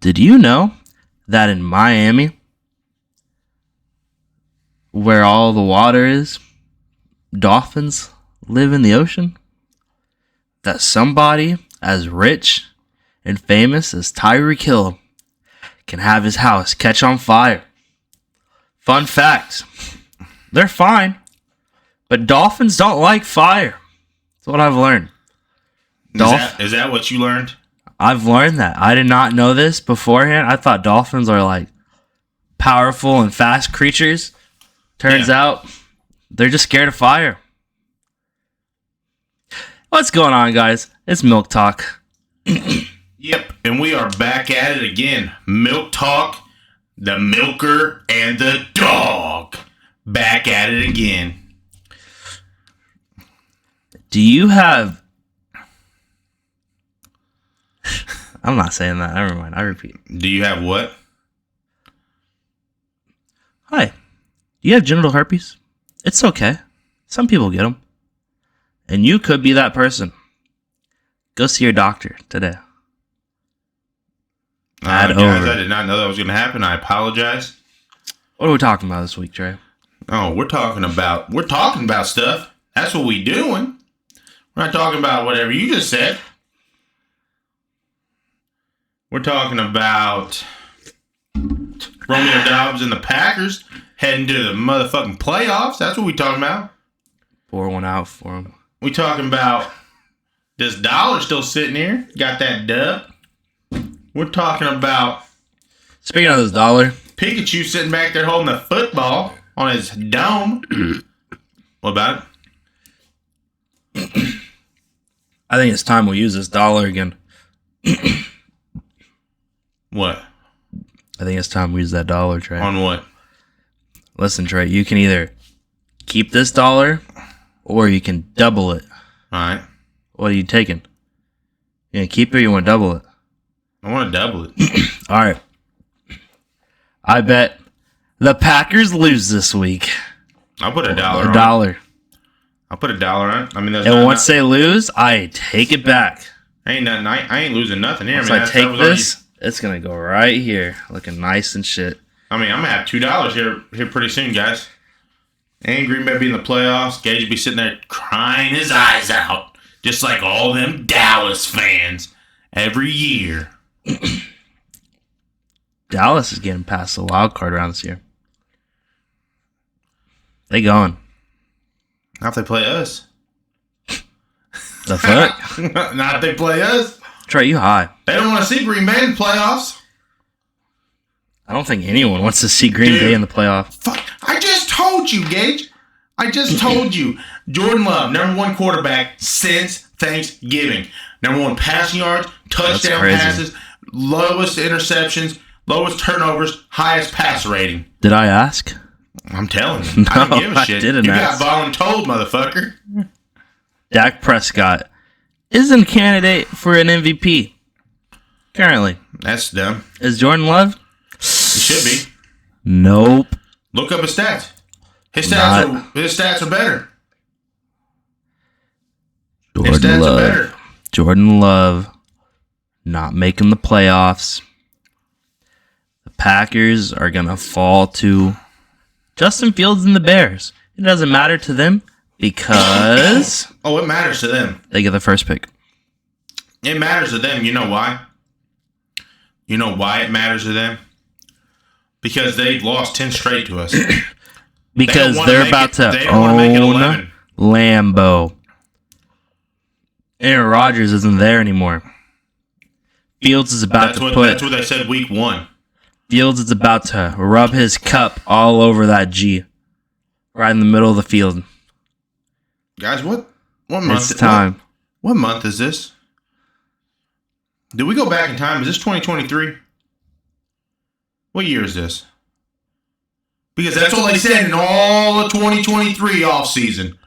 Did you know that in Miami, where all the water is, dolphins live in the ocean? That somebody as rich and famous as Tyreek Hill can have his house catch on fire. Fun fact, they're fine, but dolphins don't like fire. That's what I've learned. Is that what you learned? I've learned that. I did not know this beforehand. I thought dolphins are like powerful and fast creatures. Turns out they're just scared of fire. What's going on, guys? It's Milk Talk. Yep, and we are back at it again. Milk Talk, the milker, and the dog. Back at it again. Do you have... I'm not saying that. Never mind. I repeat. Do you have what? Hi. Do you have genital herpes? It's okay. Some people get them. And you could be that person. Go see your doctor today. Guys, I did not know that was going to happen. I apologize. What are we talking about this week, Trey? Oh, we're talking about stuff. That's what we doing. We're not talking about whatever you just said. We're talking about Romeo Dobbs and the Packers heading to the motherfucking playoffs. That's what we talking about. Pour one out for him. We talking about this dollar still sitting here. Got that dub. We're talking about... Speaking of this dollar... Pikachu sitting back there holding the football on his dome. What about it? I think it's time we use this dollar again. What? I think it's time we use that dollar, Trey. On what? Listen, Trey, you can either keep this dollar or you can double it. All right. What are you taking? You gonna keep it or you want to double it? I want to double it. All right. I bet the Packers lose this week. I'll put $1 on a dollar. I'll put $1 on it. I mean, and once they lose, I take it back. Ain't nothing. I ain't losing nothing here. Once I take this, it's gonna go right here, looking nice and shit. I mean, I'm gonna have $2 here pretty soon, guys. And Green Bay be in the playoffs. Gage be sitting there crying his eyes out, just like all them Dallas fans every year. Dallas is getting past the wild card round this year. They going. Not if they play us. The fuck? Not if they play us. Trey, you high. They don't want to see Green Bay in the playoffs. I don't think anyone wants to see Green Bay in the playoffs. Fuck. I just told you, Gage. I just told you. Jordan Love, #1 quarterback since Thanksgiving. #1 passing yards, touchdown passes, lowest interceptions, lowest turnovers, highest pass rating. Did I ask? I'm telling you. I don't give a shit. Didn't you ask. got voluntold, motherfucker. Dak Prescott isn't a candidate for an MVP. Currently. That's dumb. Is Jordan Love? He should be. Nope. Look up his stats. His stats are better. Jordan Love not making the playoffs. The Packers are going to fall to Justin Fields and the Bears. It doesn't matter to them because... Oh, it matters to them. They get the first pick. It matters to them. You know why? You know why it matters to them? Because they've lost 10 straight to us. Because they're about to own Lambeau. Aaron Rodgers isn't there anymore. Fields is about to put... That's what they said week 1. Fields is about to rub his cup all over that G. Right in the middle of the field. Guys, what month? It's time. What month is this? Did we go back in time? Is this 2023? What year is this? Because that's all they said in all of 2023 offseason.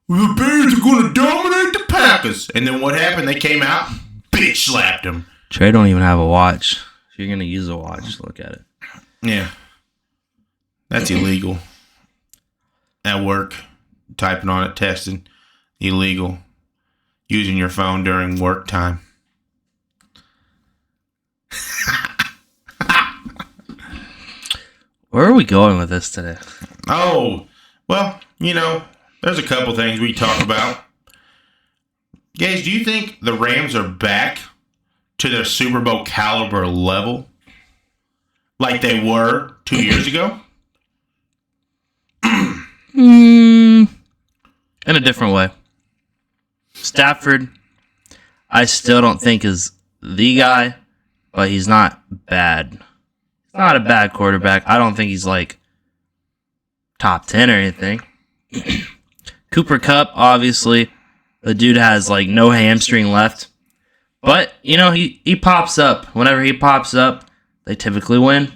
The Bears are going to dominate the Packers. And then what happened? They came out, bitch slapped them. Trey don't even have a watch. If you're going to use a watch, look at it. Yeah. That's illegal. At work, typing on it, testing, illegal. Using your phone during work time. Where are we going with this today? Oh, well, there's a couple things we talk about. Guys, do you think the Rams are back to their Super Bowl caliber level like they were 2 years ago? In a different way. Stafford, I still don't think is the guy, but he's not bad. He's not a bad quarterback. I don't think he's like top 10 or anything. Cooper Kupp, obviously, the dude has like no hamstring left. But, he pops up. Whenever he pops up, they typically win.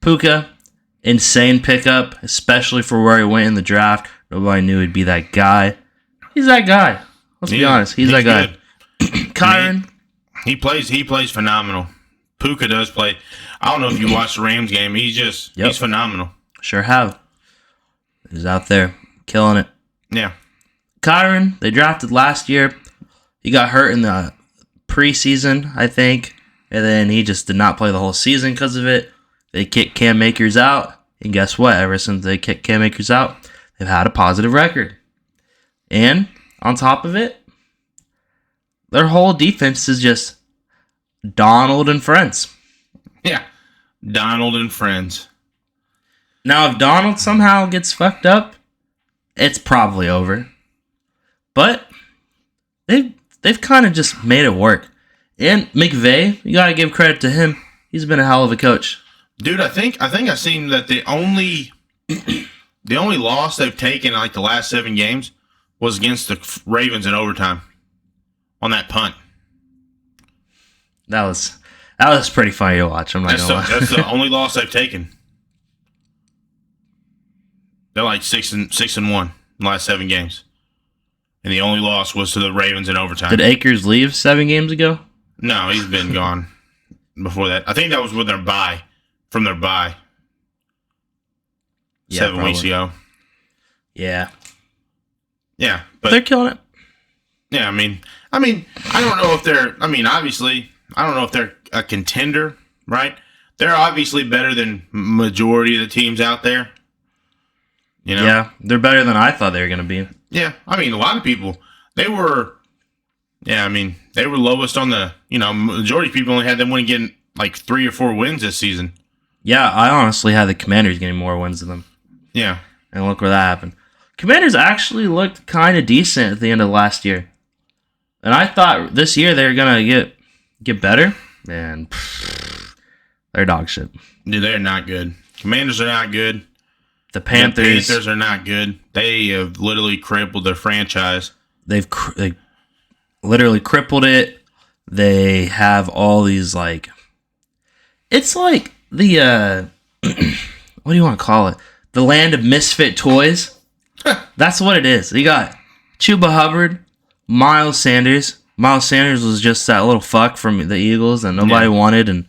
Puka, insane pickup, especially for where he went in the draft. Nobody knew he'd be that guy. He's that guy. Let's be honest. He's that guy. Kyron. He plays phenomenal. Puka does play. I don't know if you watched the Rams game. He's phenomenal. Sure have. He's out there killing it. Yeah. Kyron, they drafted last year. He got hurt in the preseason, I think. And then he just did not play the whole season because of it. They kicked Cam Akers out. And guess what? Ever since they kicked Cam Akers out, they've had a positive record. And on top of it, their whole defense is just Donald and friends. Yeah. Donald and friends. Now, if Donald somehow gets fucked up, it's probably over. But they've kind of just made it work. And McVay, you got to give credit to him. He's been a hell of a coach. Dude, I think I've seen that the only loss they've taken in like the last 7 games was against the Ravens in overtime on that punt. That was pretty funny to watch. I'm not gonna lie. That's the only loss they've taken. They're like 6-1 in the last 7 games, and the only loss was to the Ravens in overtime. Did Akers leave 7 games ago? No, he's been gone before that. I think that was with their bye. From their bye. Yeah, 7 probably. weeks ago. Yeah. Yeah. But They're killing it. Yeah, I mean, I don't know if they're, obviously, I don't know if they're a contender, right? They're obviously better than majority of the teams out there. Yeah, they're better than I thought they were going to be. Yeah, a lot of people, they were lowest on the, majority of people only had them winning getting like 3 or 4 wins this season. Yeah, I honestly had the Commanders getting more wins than them. Yeah. And look where that happened. Commanders actually looked kind of decent at the end of last year. And I thought this year they were going to get better. And they're dog shit. Dude, they're not good. Commanders are not good. The Panthers are not good. They have literally crippled their franchise. They literally crippled it. They have all these like... It's like the... what do you want to call it? The land of misfit toys. That's what it is. You got Chuba Hubbard, Miles Sanders. Miles Sanders was just that little fuck from the Eagles that nobody wanted, and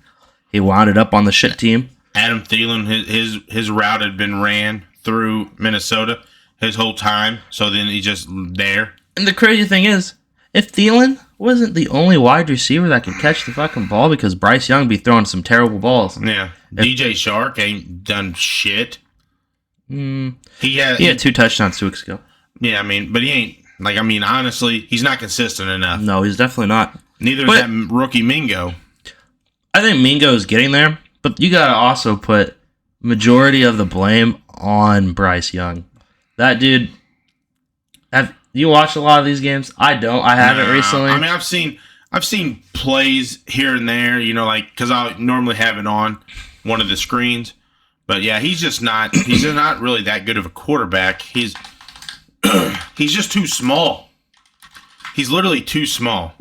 he wound up on the shit team. Adam Thielen, his route had been ran through Minnesota his whole time, so then he's just there. And the crazy thing is, if Thielen wasn't the only wide receiver that could catch the fucking ball, because Bryce Young be throwing some terrible balls. Yeah. DJ Shark ain't done shit. He had 2 touchdowns 2 weeks ago. Yeah, but he ain't, honestly, he's not consistent enough. No, he's definitely not. Neither is that rookie Mingo. I think Mingo is getting there, but you got to also put majority of the blame on Bryce Young. That dude, have you watched a lot of these games? I don't. I haven't recently. I've seen plays here and there, because I normally have it on one of the screens. But yeah, he's just not really that good of a quarterback. He's just too small. He's literally too small.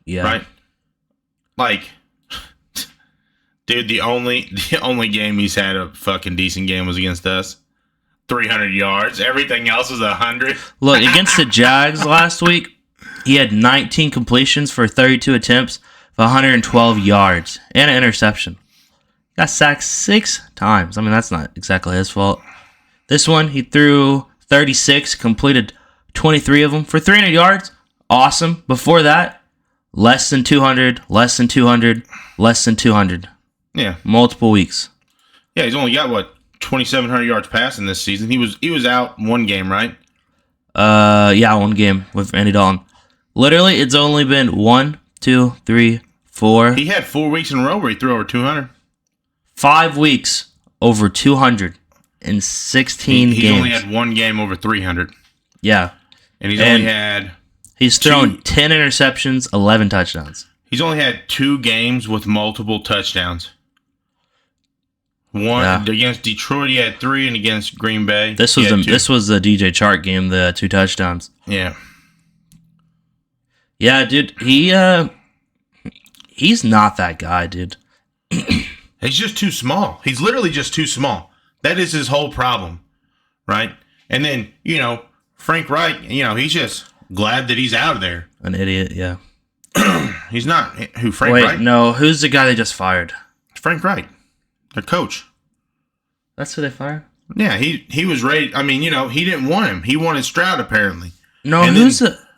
Yeah. Right? Like, dude, the only game he's had a fucking decent game was against us. 300 yards. Everything else was 100. Look, against the Jags last week, he had 19 completions for 32 attempts for 112 yards and an interception. Got sacked 6 times. That's not exactly his fault. This one, he threw 36, completed 23 of them for 300 yards. Awesome. Before that, less than 200, less than 200, less than 200. Yeah. Multiple weeks. Yeah, he's only got what 2,700 yards passing this season. He was out one game, right? Yeah, one game with Andy Dalton. Literally, it's only been 1, 2, 3, 4. He had 4 weeks in a row where he threw over 200. 5 weeks over 200 in 16 games. He's only had one game over 300. Yeah. And he's thrown 10 interceptions, 11 touchdowns. He's only had 2 games with multiple touchdowns. One against Detroit, he had 3, and against Green Bay, this was the DJ Chark game, the 2 touchdowns. Yeah. Yeah, dude, he's not that guy, dude. He's just too small. He's literally just too small. That is his whole problem, right? And then, Frank Reich, he's just glad that he's out of there. An idiot, yeah. He's not. Frank Wait, Reich? no, who's the guy they just fired? Frank Reich, their coach. That's who they fired? Yeah, he was ready. I mean, he didn't want him. He wanted Stroud, apparently. No,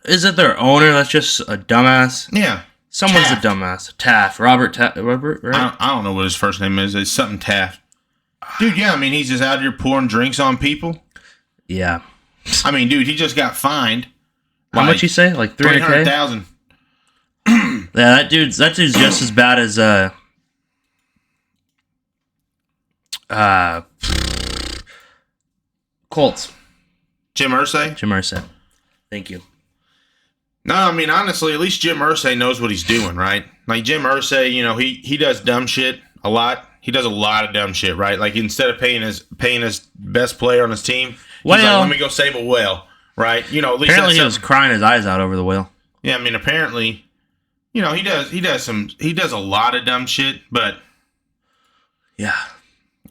is it their owner that's just a dumbass? Yeah. Someone's Taft. a dumbass. Taft. Robert, right? I don't know what his first name is. It's something Taft. Dude, yeah, I mean, he's just out here pouring drinks on people. Yeah. I mean, dude, he just got fined. How much you say? Like $300,000? $300,000. Yeah, that dude's just as bad as Colts. Jim Irsay? Jim Irsay. Thank you. No, I mean, honestly, at least Jim Irsay knows what he's doing, right? Like, Jim Irsay, he does dumb shit a lot. He does a lot of dumb shit, right? Like, instead of paying his best player on his team, he's like, let me go save a whale, right? At least apparently he was crying his eyes out over the whale. Yeah, I mean, apparently, he does a lot of dumb shit, but yeah,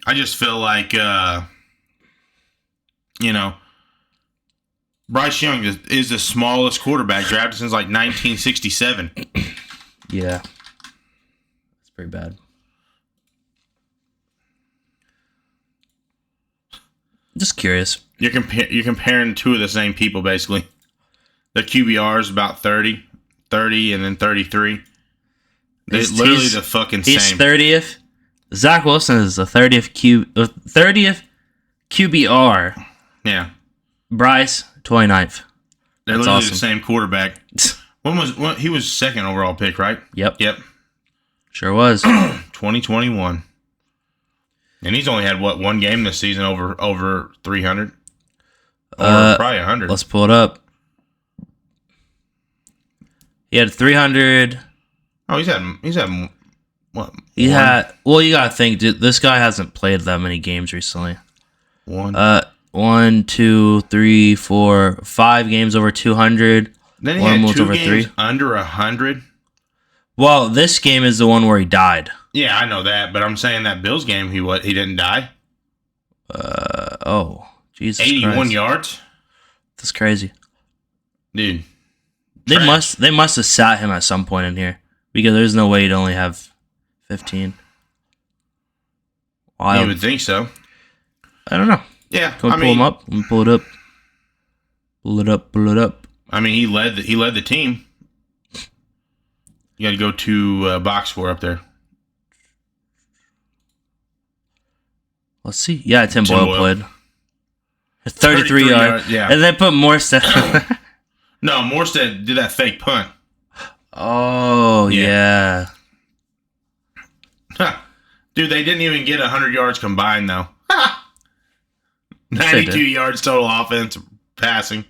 I just feel like, Bryce Young is the smallest quarterback drafted since like 1967. Yeah, that's pretty bad. Just curious. You're comparing 2 of the same people, basically. The QBR is about 30, and then 33. They're literally the fucking same. He's 30th. Zach Wilson is the 30th QBR. Yeah. Bryce, 29th. They're literally the same quarterback. He was second overall pick, right? Yep. Yep. Sure was. 2021. And he's only had, one game this season over 300? Or probably 100. Let's pull it up. He had 300. Oh, he's had what? You gotta think, dude, this guy hasn't played that many games recently. 1, 2, 3, 4, 5 games over 200. Then he had 2 games under 100. Well, this game is the one where he died. Yeah, I know that, but I'm saying that Bills game, he didn't die. Jesus 81 Christ. yards. That's crazy, dude. They must have sat him at some point in here because there's no way he'd only have 15. Wild. You would think so. I don't know. Yeah, Can we pull him up? Let me pull it up. Pull it up. I mean, he led the team. You got to go to box score up there. Let's see. Yeah, Tim Boyle played. 33 yards. Yeah. And then put Morstead. No, Morstead did that fake punt. Oh, yeah. Dude, they didn't even get 100 yards combined, though. 92 yards total offense passing.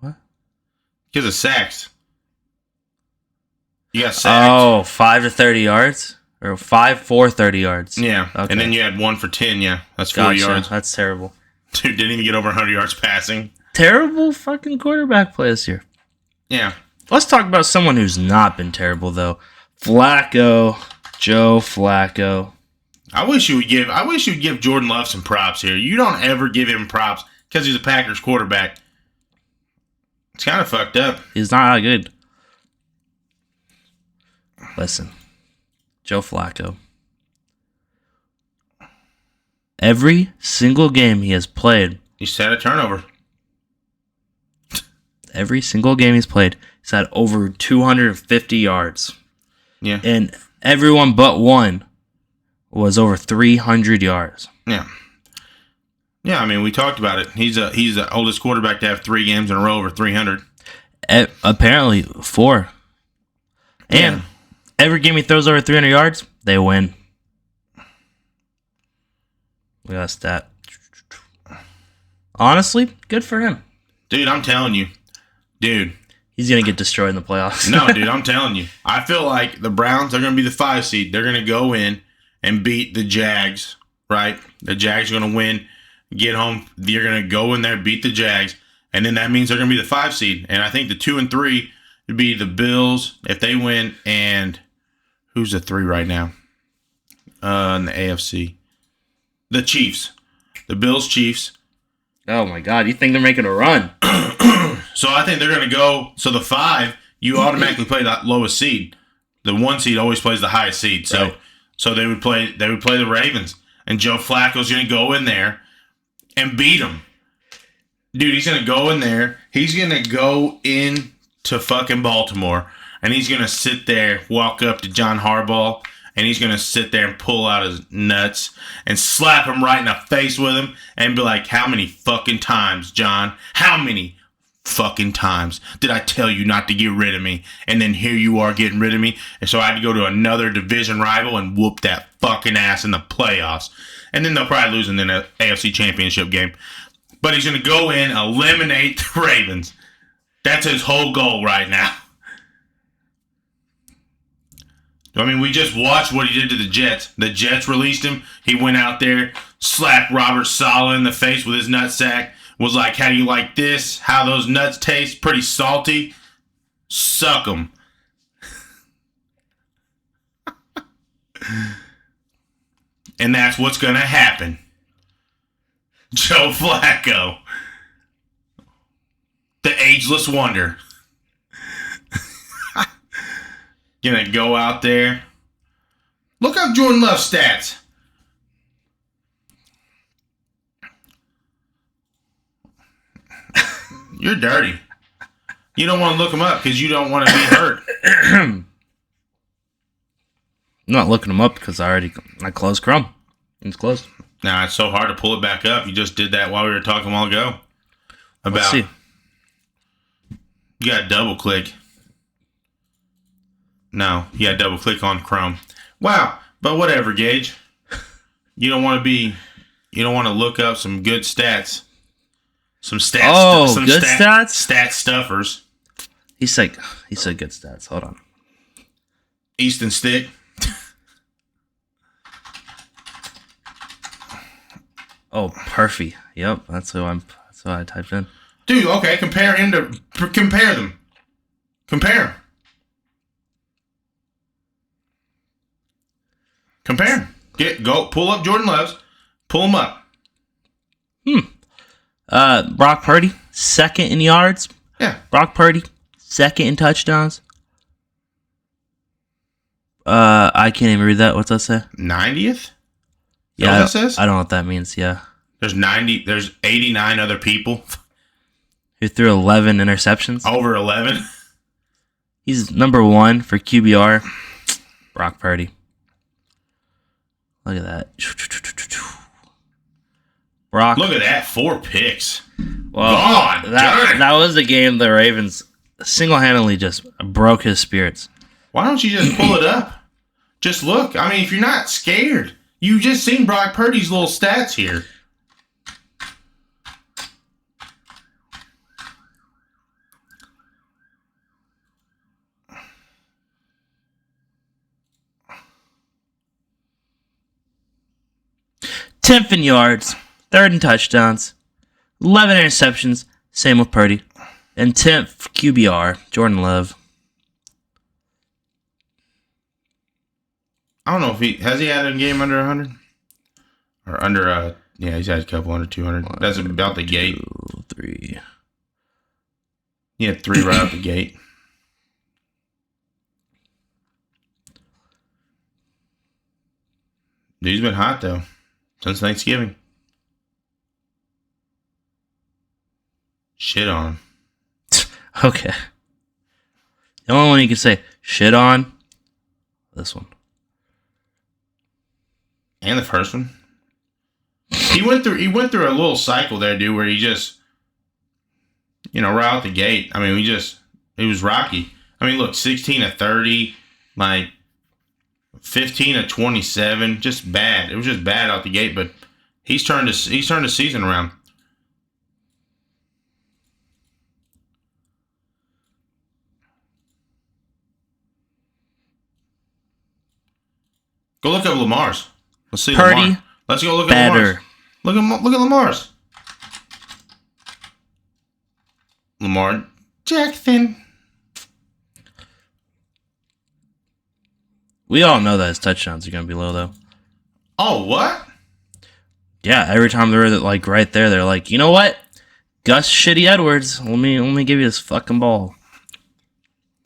What? Because of sacks. You got sacked. Oh, 5 to 30 yards? Or 5 for 30 yards. Yeah. Okay. And then you had 1 for 10, yeah. That's 40 yards. That's terrible. Dude, didn't even get over 100 yards passing. Terrible fucking quarterback play this year. Yeah. Let's talk about someone who's not been terrible, though. Flacco. Joe Flacco. I wish you would give Jordan Love some props here. You don't ever give him props because he's a Packers quarterback. It's kind of fucked up. He's not that good. Listen. Joe Flacco. Every single game he has played, he's had a turnover. Every single game he's played, he's had over 250 yards. Yeah. And everyone but one was over 300 yards. Yeah. Yeah, I mean, we talked about it. He's the oldest quarterback to have 3 games in a row over 300. Apparently 4. And every game he throws over 300 yards, they win. We got a stat. Honestly, good for him. Dude, I'm telling you. Dude. He's going to get destroyed in the playoffs. No, dude, I'm telling you. I feel like the Browns are going to be the 5 seed. They're going to go in and beat the Jags, right? The Jags are going to win, get home. You're going to go in there, beat the Jags, and then that means they're going to be the 5 seed. And I think the 2 and 3 would be the Bills if they win, and who's the 3 right now in the AFC? The Chiefs. The Bills, Chiefs. Oh, my God. You think they're making a run? So I think they're going to go. So the 5, you automatically play the lowest seed. The 1 seed always plays the highest seed. So Right. so they would play the Ravens. And Joe Flacco's going to go in there and beat them. Dude, he's going to go in there. He's going to go into fucking Baltimore. And he's going to sit there, walk up to John Harbaugh. And he's going to sit there and pull out his nuts and slap him right in the face with him and be like, how many fucking times, John? How many fucking times did I tell you not to get rid of me? And then here you are getting rid of me. And so I had to go to another division rival and whoop that fucking ass in the playoffs. And then they'll probably lose in the AFC Championship game. But he's going to go in, eliminate the Ravens. That's his whole goal right now. I mean, we just watched what he did to the Jets. The Jets released him. He went out there, slapped Robert Saleh in the face with his nutsack. Was like, how do you like this? How those nuts taste? Pretty salty. Suck them. And that's what's going to happen. Joe Flacco. The ageless wonder. Gonna go out there. Look up Jordan Love's stats. You're dirty. You don't want to look him up because you don't want to be hurt. I'm not looking them up because I closed Chrome. It's closed. Nah, it's so hard to pull it back up. You just did that while we were talking a while ago. Let's see. You got to double click. No, you got to double click on Chrome. Wow, but whatever, Gage. You don't want to look up some good stats. Some stats. Oh, some good stats? Stat stuffers. He said good stats. Hold on. Easton Stick. Oh, Perfy. Yep, that's who I typed in. Dude, okay, compare them. Compare them. Pull up Jordan Love's. Pull him up. Brock Purdy, 2nd in yards. Yeah. Brock Purdy, 2nd in touchdowns. I can't even read that. What's that say? 90th? Yeah, that says? I don't know what that means. Yeah. There's 89 other people. Who threw 11 interceptions. Over 11. He's number 1 for QBR. Brock Purdy. Look at that. Brock. Look at that. 4 picks. Well, God, that was the game the Ravens single-handedly just broke his spirits. Why don't you just pull it up? Just look. I mean, if you're not scared, you just seen Brock Purdy's little stats here. Tenth in yards, 3rd in touchdowns, 11 interceptions, same with Purdy, and 10th QBR, Jordan Love. I don't know if he had a game under 100 or under yeah, he's had a couple under 200. That's about the gate. 2, 3. He had 3 right out the gate. Dude's been hot though since Thanksgiving. Shit on him. Okay. The only one you can say shit on, this one. And the first one. He went through a little cycle there, dude, where he just, right out the gate. I mean, it was rocky. I mean, look, 16 of 30, like 15 of 27, just bad. It was just bad out the gate, but he's turned the season around. Go look up Lamar's. Let's see Purdy. Lamar. Let's go look at Lamar's. Look at Lamar's. Lamar Jackson. We all know that his touchdowns are going to be low, though. Oh, what? Yeah, every time they're like right there, they're like, you know what? Gus Shitty Edwards, let me give you this fucking ball.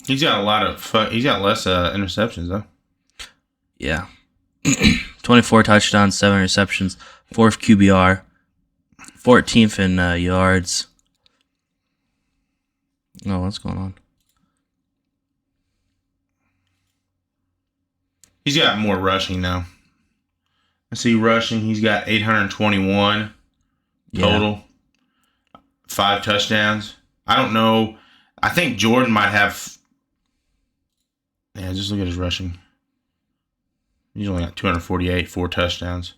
He's got less interceptions though. Yeah. 24 touchdowns, 7 receptions, 4th QBR, 14th in yards. Oh, what's going on? He's got more rushing now. I see rushing. He's got 821 total. Yeah. 5 touchdowns. I don't know. I think Jordan might have. Yeah, just look at his rushing. He's only got 248, 4 touchdowns.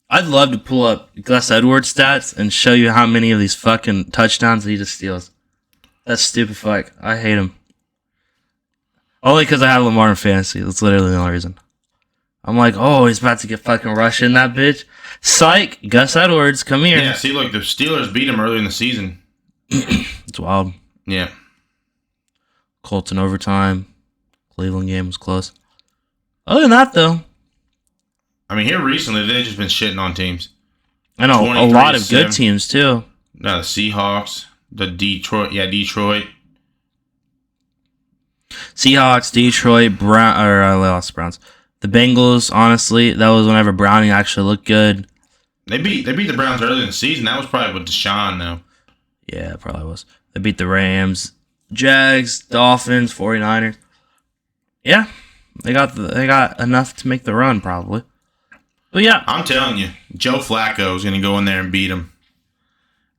I'd love to pull up Gus Edwards stats and show you how many of these fucking touchdowns he just steals. That's stupid fuck. I hate him. Only because I have Lamar in fantasy. That's literally the only reason. I'm like, oh, he's about to get fucking rushed in that bitch. Psych, Gus Edwards, come here. Yeah, see, look, the Steelers beat him early in the season. It's wild. Yeah. Colts in overtime. Cleveland game was close. Other than that, though. I mean, here recently, they've just been shitting on teams. I know, a lot of good teams, too. No, the Seahawks, the Detroit. Yeah, Detroit. Seahawks, Detroit, lost Browns. The Bengals, honestly, that was whenever Browning actually looked good. They beat the Browns early in the season. That was probably with Deshaun, though. Yeah, it probably was. They beat the Rams, Jags, Dolphins, 49ers. Yeah, they got enough to make the run, probably. But yeah. I'm telling you, Joe Flacco is going to go in there and beat him.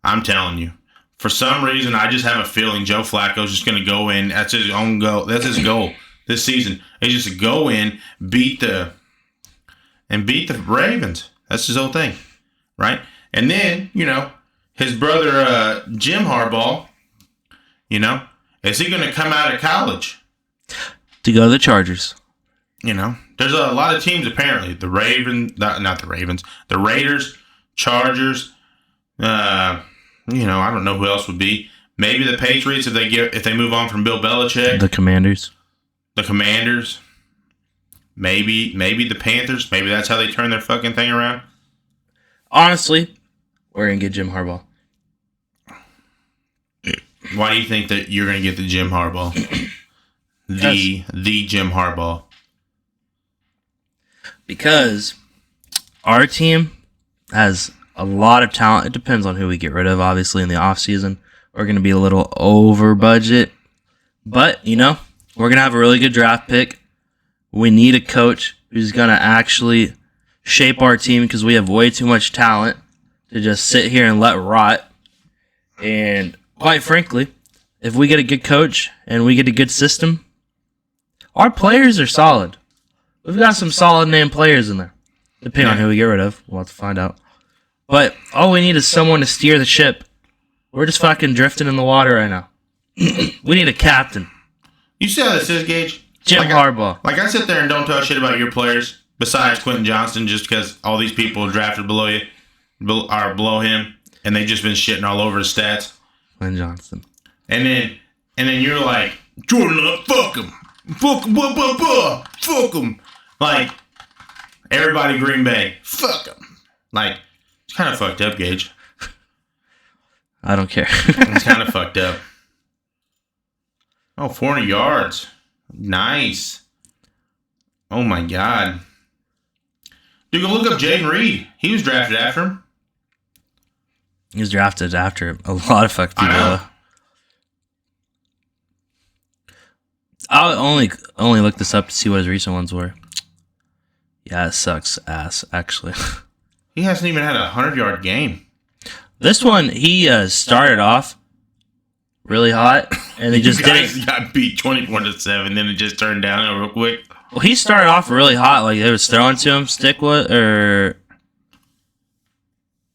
I'm telling you. For some reason, I just have a feeling Joe Flacco is just going to go in. That's his own goal. That's his goal this season. He's just to go in, beat the Ravens. That's his whole thing, right? And then, his brother Jim Harbaugh, is he going to come out of college to go to the Chargers? There's a lot of teams apparently. The Raiders, Chargers. I don't know who else would be. Maybe the Patriots if they move on from Bill Belichick. The Commanders. Maybe the Panthers. Maybe that's how they turn their fucking thing around. Honestly, we're gonna get Jim Harbaugh. Why do you think that you're gonna get the Jim Harbaugh? the Jim Harbaugh. Because our team has a lot of talent. It depends on who we get rid of, obviously, in the offseason. We're going to be a little over budget. But, we're going to have a really good draft pick. We need a coach who's going to actually shape our team because we have way too much talent to just sit here and let rot. And quite frankly, if we get a good coach and we get a good system, our players are solid. We've got some solid name players in there. Depending on who we get rid of. We'll have to find out. But all we need is someone to steer the ship. We're just fucking drifting in the water right now. We need a captain. You see how this is, Gage? Jim Harbaugh. I sit there and don't talk shit about your players, besides Quentin Johnston, just because all these people drafted below him, and they've just been shitting all over his stats. Quentin Johnston. And then you're like, Jordan Love, fuck him. Fuck him, fuck him. Like, everybody Green Bay, fuck him. Like, it's kind of fucked up, Gage. I don't care. It's kind of fucked up. Oh, 400 yards. Nice. Oh, my God. Dude, go look up Jaden Reed. He was drafted after him. He was drafted after a lot of fucked people. I'll only look this up to see what his recent ones were. Yeah, it sucks ass, actually. He hasn't even had a 100-yard game. This one, he started off really hot, and he just didn't. Got beat 24-7, then it just turned down real quick. Well, he started off really hot, like they was throwing to him. Stickwood or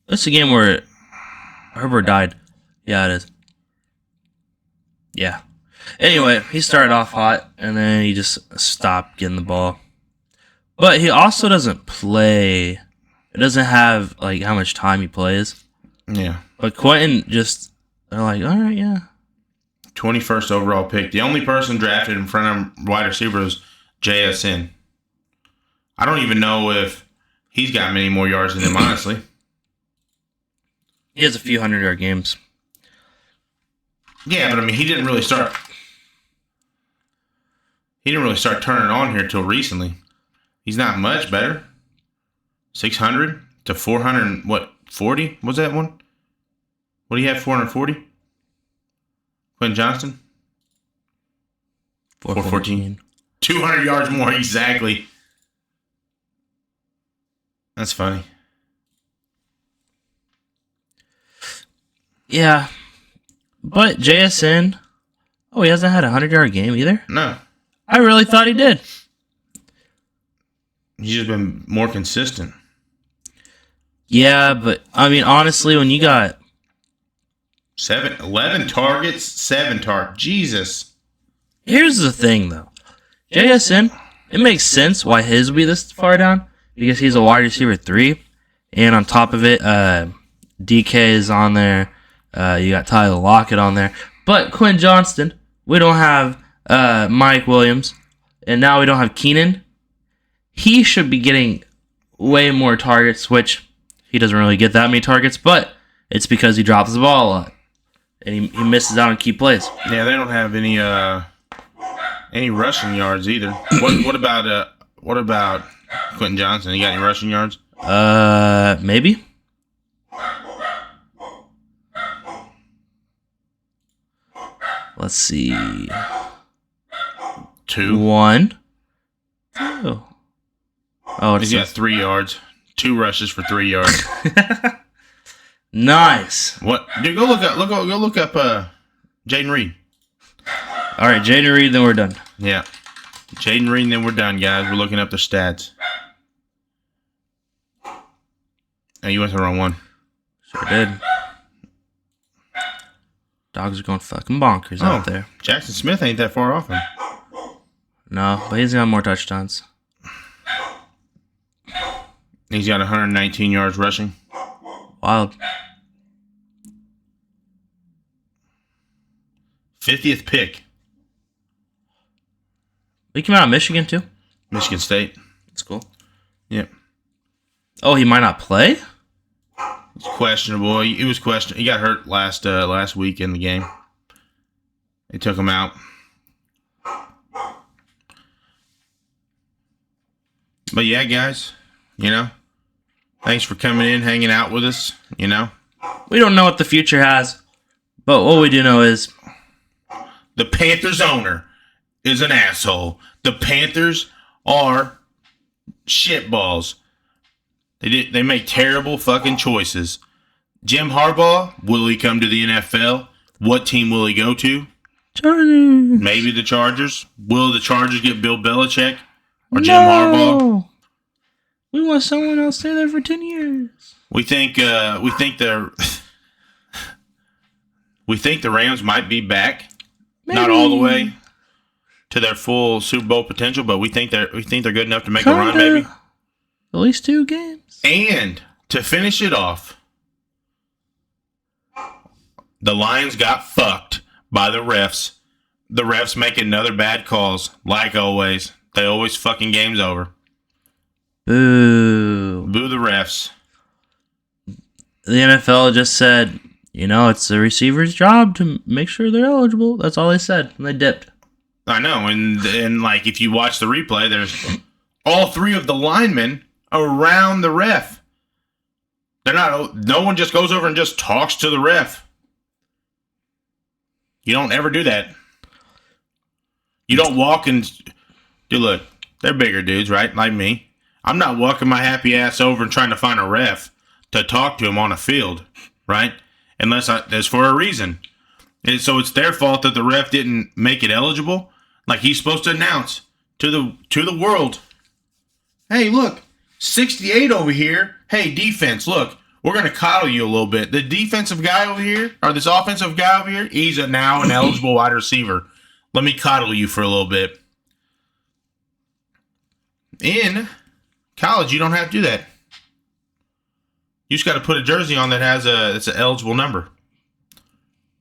it's a game where Herbert died. Yeah, it is. Yeah. Anyway, he started off hot, and then he just stopped getting the ball. But he also doesn't play. It doesn't have like how much time he plays. Yeah. But Quentin just, they're like, all right, yeah. 21st overall pick. The only person drafted in front of wide receiver was JSN. I don't even know if he's got many more yards than him, honestly. He has a few 100-yard games. Yeah, but I mean, he didn't really start turning on here till recently. He's not much better. 600 to 400, what, 40? Was that one? What do you have, 440? Quentin Johnston? 414. 200 yards more, exactly. That's funny. Yeah. But JSN, he hasn't had a 100-yard game either? No. I really thought he did. He's just been more consistent. Yeah, but, I mean, honestly, when you got 11 targets, 7 targets. Jesus. Here's the thing, though. JSN, it makes sense why his would be this far down, because he's a wide receiver 3, and on top of it, DK is on there. You got Tyler Lockett on there. But Quinn Johnston, we don't have Mike Williams, and now we don't have Keenan. He should be getting way more targets, which he doesn't really get that many targets, but it's because he drops the ball a lot. And he misses out on key plays. Yeah, they don't have any rushing yards either. What about Quentin Johnson? You got any rushing yards? Maybe. Let's see. 2. 1. 2. Oh, he's got 3 yards. 2 rushes for 3 yards. Nice. What? Dude, go look up Jaden Reed. All right, Jaden Reed, then we're done. Yeah. Jaden Reed, and then we're done, guys. We're looking up the stats. Oh, you went to the wrong one. Sure did. Dogs are going fucking bonkers out there. Jackson Smith ain't that far off him. No, but he's got more touchdowns. He's got 119 yards rushing. Wild. 50th pick. He came out of Michigan, too. Michigan State. That's cool. Yep. Oh, he might not play? It's questionable. He was questionable. He got hurt last week in the game. They took him out. But yeah, guys, thanks for coming in, hanging out with us, We don't know what the future has, but what we do know is the Panthers owner is an asshole. The Panthers are shitballs. They make terrible fucking choices. Jim Harbaugh, will he come to the NFL? What team will he go to? Chargers. Maybe the Chargers. Will the Chargers get Bill Belichick or Jim Harbaugh? We want someone else stay there for 10 years. We think the Rams might be back. Maybe. Not all the way to their full Super Bowl potential, but we think they're good enough to make a run, maybe. At least 2 games. And to finish it off, the Lions got fucked by the refs. The refs making another bad calls, like always. They always fucking game's over. Boo. Boo the refs. The NFL just said, it's the receiver's job to make sure they're eligible. That's all they said. And they dipped. I know. And like, if you watch the replay, there's all 3 of the linemen around the ref. No one just goes over and just talks to the ref. You don't ever do that. You don't walk and... Dude, look, they're bigger dudes, right? Like me. I'm not walking my happy ass over and trying to find a ref to talk to him on a field, right? Unless that's for a reason. And so it's their fault that the ref didn't make it eligible. Like he's supposed to announce to the world, hey, look, 68 over here. Hey, defense, look, we're going to coddle you a little bit. The defensive guy over here, or this offensive guy over here, he's now an eligible wide receiver. Let me coddle you for a little bit. In college, you don't have to do that. You just got to put a jersey on that has it's an eligible number.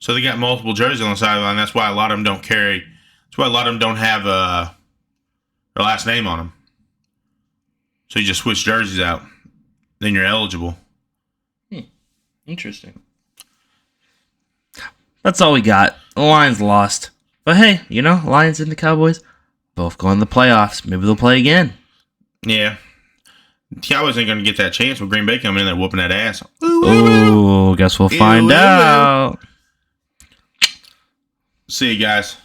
So they got multiple jerseys on the sideline. That's why a lot of them don't carry. That's why a lot of them don't have their last name on them. So you just switch jerseys out. Then you're eligible. Interesting. That's all we got. The Lions lost. But hey, Lions and the Cowboys both going to the playoffs. Maybe they'll play again. Yeah. The Cowboys ain't going to get that chance with Green Bay coming in there whooping that ass. Oh, guess we'll find out. See you guys.